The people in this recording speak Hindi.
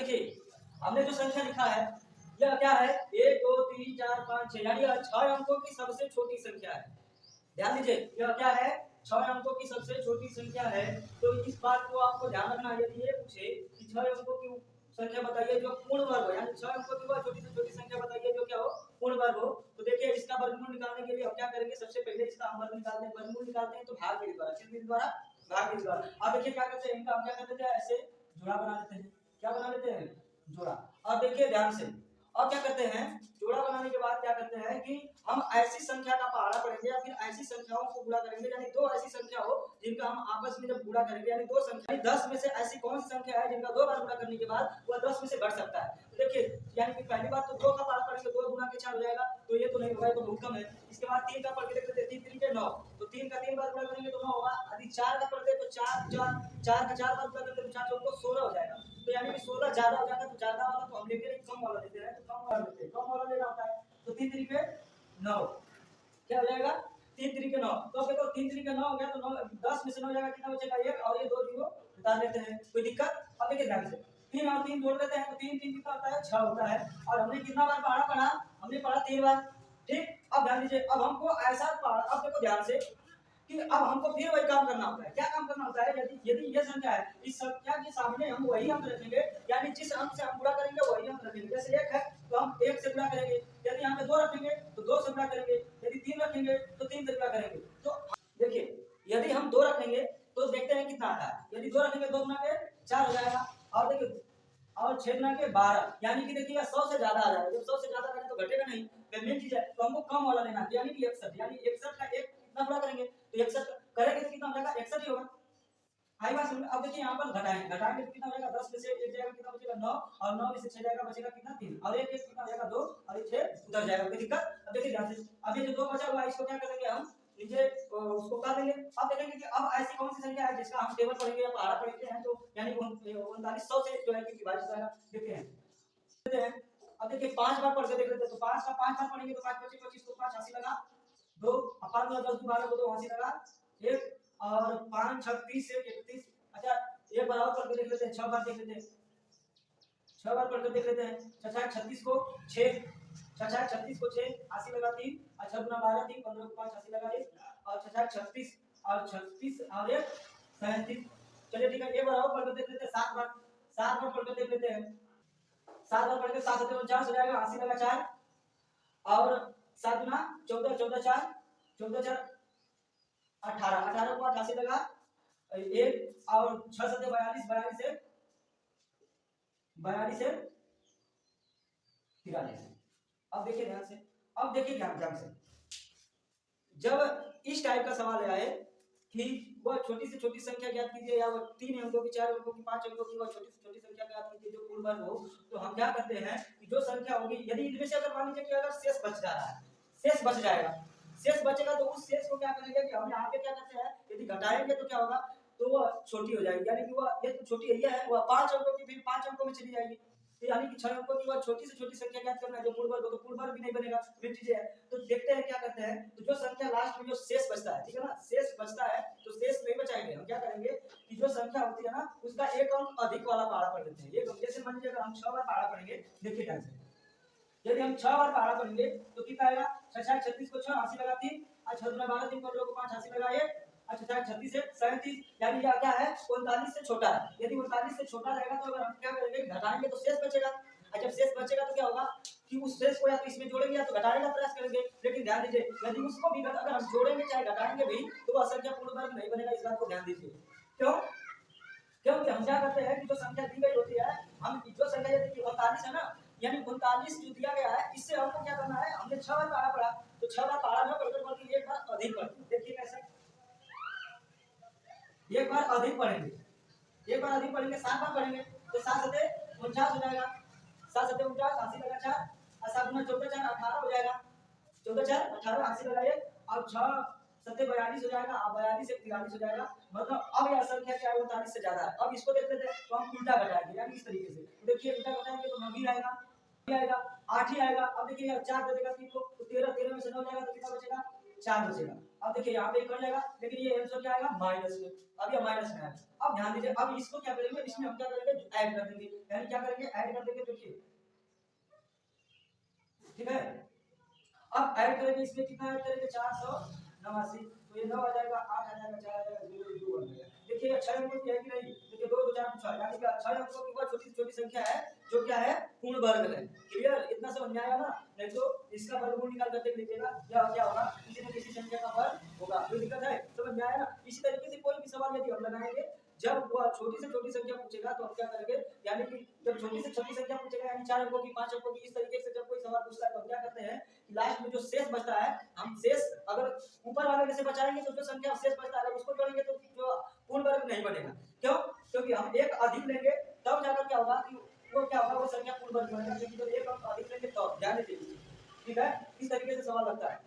देखिए हमने जो संख्या लिखा है यह क्या है, 1 2 3 4 5 6, यानी 6 अंकों की सबसे छोटी संख्या है। ध्यान दीजिए यह क्या है, 6 अंकों की सबसे छोटी संख्या है। तो इस बात को आपको ध्यान रखना है, यदि ये पूछे कि 6 अंकों की संख्या बताइए जो पूर्ण वर्ग हो, यानी 6 अंकों की वह छोटी से छोटी संख्या बताइए जो क्या हो, पूर्ण वर्ग हो। तो देखिए इसका वर्गमूल निकालने के लिए हम क्या करेंगे, सबसे पहले इसका हम वर्ग निकालते हैं, वर्गमूल निकालते हैं तो भाग के द्वारा, किस विधि द्वारा, भाग के द्वारा। अब देखिए क्या करते हैं, इनका हम क्या कर देते हैं, ऐसे जोड़ा बना लेते हैं। क्या बना लेते हैं, जोड़ा। अब देखिए ध्यान से, अब क्या करते हैं, जोड़ा बनाने के बाद क्या करते हैं कि हम ऐसी संख्या का पहाड़ा पढ़ेंगे या फिर ऐसी संख्याओं को गुणा करेंगे, यानी दो ऐसी संख्या हो जिनका हम आपस में जब गुणा करेंगे, यानी दो संख्या 10 में से ऐसी कौन सी संख्या है जिनका दो बार गुणा करने के बाद वह 10 में से घट सकता है। तो देखिए यानी कि पहली बात तो 2 का पहाड़ा पढ़ेंगे, 2 गुणा के 4 हो जाएगा, तो ये तो नहीं होगा, ये तो बहुत कम है। इसके बाद 3 का पढ़ के देखते हैं, 3 3 के 9, तो 3 का 3 बार गुणा करेंगे तो 9 होगा। यदि 4 का पढ़ते तो 4 4 का 4 बार गुणा करते तो 4 को 16 हो जाएगा। तो यानी कि 16 ज्यादा हो जाएगा, तो ज्यादा वाला तो हम लेंगे नहीं, कम वाला लेते हैं, तो कम वाला लेते हैं, कम वाला लेना होता है। तो 3 3 के 9 क्या हो जाएगा, 3 3 के 9। तो देखो 3 3 के 9 हो गया, तो 9 10 में से 9 जाएगा, कितना बचेगा, 1, और ये 2 जीरो निकाल लेते हैं, कोई दिक्कत। अब देखिए ध्यान से 3 और 3 जोड़ देते हैं, तो 3 3 कितना होता है, 6 होता है। और हमने कितना बार पढ़ा, हमने पढ़ा 3 बार, ठीक। अब ध्यान दीजिए, अब हमको ऐसा पढ़ा, अब देखो ध्यान से कि अब हमको फिर वही काम करना होता है। क्या काम करना होता है, यदि यदि ये संख्या है, इस संख्या के सामने हम वही अंक रखेंगे, यानी जिस अंक से हम गुणा करेंगे वही अंक रखेंगे। जैसे 1 है तो हम 1 से गुणा करेंगे, यदि यहाँ पे 2 रखेंगे तो 2 से गुणा करेंगे, यदि 3 रखेंगे तो 3 से गुणा करेंगे। तो देखिए यदि हम 2 रखेंगे तो देखते हैं कितना आता है, यदि 2 रखेंगे 2 गुणा के 4 हो जाएगा, और देखिए और 6 गुणा के 12, यानी कि देखिए 100 से ज्यादा आ जाएगा। जब 100 से ज्यादा आएगा तो घटेगा नहीं, पेमेंट चीज है, तो हमको कम वाला लेना है, यानी कि 61, यानी 61 का 1 कितना गुणा करेंगे, तो 61 करेंगे तो कितना हो जाएगा, 61 ही होगा। आई बात समझ में। अब देखिए यहाँ पर घटाएंगे तो कितना हो जाएगा, 10 में से 1 जाएगा, कितना बचेगा 9, और 9 में से 6 जाएगा, बचेगा कितना 3, और 1 1 कितना हो जाएगा 2, और 6 उधर जाएगा, कोई दिक्कत। अब देखिए ध्यान से, अब ये जो 2 बचा हुआ है इसको क्या करेंगे हम, नीचे उसको काट देंगे। अब देखेंगे कि अब ऐसी कौन सी संख्या है जिसका हम टेबल पढ़ेंगे या पहाड़ा पढ़ते हैं, तो यानी 3900 से जो है कि विभाजित होगा, देखते हैं। अब देखिए 5 बार पढ़ के देख लेते हैं, तो 5 का 5 बार पढ़ेंगे तो 5 25 25 को 5 80 लगा, 2 5 में 10 12 को 2 80 लगा, 1 और 5 36 से 31। अच्छा एक बार और पढ़ के देख लेते हैं, 6 बार देख लेते हैं, 6 बार पढ़ कर देख लेते हैं। 6 36 को 6, 6 36 को 6 80 लगा 3, और 6 गुना 12 3 15 को 5 80 लगा 1, और 6 36 और 36 और 1 37। चलिए ठीक है, एक बार और पढ़ कर देख लेते हैं, 7 बार पढ़ कर देख लेते हैं। 7 बार पढ़ के 7 7 49 हो जाएगा, 80 लगा 4, और 7 गुना 14 14 4 14 4 18 18 को 88 लगा 1, और 6 7 42 42 से 43। अब देखिए ध्यान से, अब देखिए ध्यान से, जब इस टाइप का सवाल आए कि वह छोटी से छोटी संख्या ज्ञात कीजिए, या वह 3 अंकों की 4 अंकों की 5 अंकों की वह छोटी से छोटी संख्या ज्ञात कीजिए जो पूर्ण वर्ग हो, तो हम क्या करते हैं कि जो संख्या होगी, यदि इनमें से अगर मान लीजिए कि अगर शेष बच जा रहा है, शेष बच जाएगा, शेष बचेगा, तो उस शेष को क्या करेंगे कि हम यहाँ पे क्या करते हैं, यदि घटाएंगे तो क्या होगा, तो वह छोटी हो जाएगी, यानी कि वह ये तो छोटी है, वह 5 अंकों की फिर 5 अंकों में चली जाएगी, तो यानी कि 6 अंकों की वह छोटी से छोटी संख्या ज्ञात करना है जो पूर्ण वर्ग हो, तो पूर्ण वर्ग भी नहीं बनेगा, फिर चीजें है। तो देखते हैं क्या करते हैं, तो जो संख्या लास्ट में जो शेष बचता है, ठीक है ना, शेष बचता है, तो शेष नहीं बचाएंगे, हम क्या करेंगे कि जो संख्या होती है ना उसका एक अंक अधिक वाला पहाड़ा पढ़ लेते हैं। एक अंक, जैसे मान लीजिए अगर हम 6 बार पहाड़ा पढ़ेंगे, देखिए ध्यान से, यदि हम 6 बार पहाड़ा पढ़ेंगे तो कितना आएगा, 6 36 को 6 80 लगा 3, और 6 गुना 12 3 15 को 5 80 लगा 1, अच्छा 36 से 37, यानी यह क्या है, 39 से छोटा है। यदि 39 से छोटा रहेगा तो अगर हम क्या करेंगे, घटाएंगे तो शेष बचेगा, और जब शेष बचेगा तो क्या होगा कि उस शेष को या तो इसमें जोड़ेंगे या तो घटाने का प्रयास करेंगे। लेकिन ध्यान दीजिए, यदि उसको भी अगर हम जोड़ेंगे चाहे घटाएंगे भी, तो वह संख्या पूर्ण वर्ग नहीं बनेगा, इस बात को ध्यान दीजिए। क्यों, क्योंकि हम क्या करते हैं कि जो संख्या दी गई होती है, हम जो संख्या यदि 39 है ना, यानी 39 जो दिया गया है, इससे हमको क्या करना है, हमने 6 बार पढ़ा पढ़ा, तो 6 बार पढ़ा ना पढ़कर बल्कि एक बार अधिक पढ़ेंगे। देखिए कैसे, एक बार अधिक पढ़ेंगे, एक बार अधिक पढ़ेंगे, 7 बार पढ़ेंगे, तो 7 सते 49 हो जाएगा, 7 सते 49 80 लगा 4, और 7 गुना 14 4 18 हो जाएगा, 14 4 18 80 लगा 1, और 6 सते 42 हो जाएगा, और 42 से 43 हो जाएगा। मतलब अब यह संख्या क्या है, 39 से ज्यादा है। अब इसको देख लेते हैं, तो हम उल्टा घटाएंगे, यानी इस तरीके से, देखिए उल्टा घटाएंगे तो 9 ही आएगा, 8 ही आएगा। अब देखिए 4 दे देगा 3 को, तो 13 13 में से 9 जाएगा तो कितना बचेगा, 4 बचेगा। अब देखिए यहाँ पे कट जाएगा, लेकिन ये आंसर क्या आएगा माइनस में। अब ये माइनस में आएगा। अब ध्यान दीजिए, अब इसको क्या करेंगे, इसमें हम क्या करेंगे ऐड कर देंगे, यानी क्या करेंगे ऐड कर देंगे। देखिए ठीक है, अब ऐड करेंगे, इसमें कितना ऐड करेंगे 489, तो ये 9 आ जाएगा, 8 आ जाएगा, 4 आ जाएगा, 0 0 बन जाएगा। देखिए 6 अंकों की है कि नहीं, देखिए 2 2 4 6, यानी कि 6 अंकों की बहुत छोटी छोटी संख्या है जो क्या है पूर्ण वर्ग है। क्लियर, इतना समझ में आया ना। नहीं तो इसका वर्गमूल निकाल कर देख लीजिएगा, या क्या होगा किसी न किसी संख्या का वर्ग होगा। कोई दिक्कत है, समझ में आया ना। इसी तरीके से कोई भी सवाल यदि हम लगाएंगे, जब वह छोटी से छोटी संख्या पूछेगा तो हम क्या करेंगे, यानी कि जब छोटी से छोटी संख्या पूछेगा, यानी 4 अंकों की 5 अंकों की, इस तरीके से जब कोई सवाल पूछता है तो हम क्या करते हैं, लास्ट में जो शेष बचता है, हम शेष अगर ऊपर वाले में से बचाएंगे तो जो संख्या शेष बचता है उसको जोड़ेंगे तो जो पूर्ण वर्ग नहीं बनेगा। क्यों, क्योंकि हम एक अधिक लेंगे तब जाकर क्या होगा कि वो क्या होगा, वो संख्या पूर्ण वर्ग बनेगा। लेकिन जब एक अंक अधिक लेंगे तो ध्यान दीजिए, ठीक है। इस तरीके से सवाल लगता है।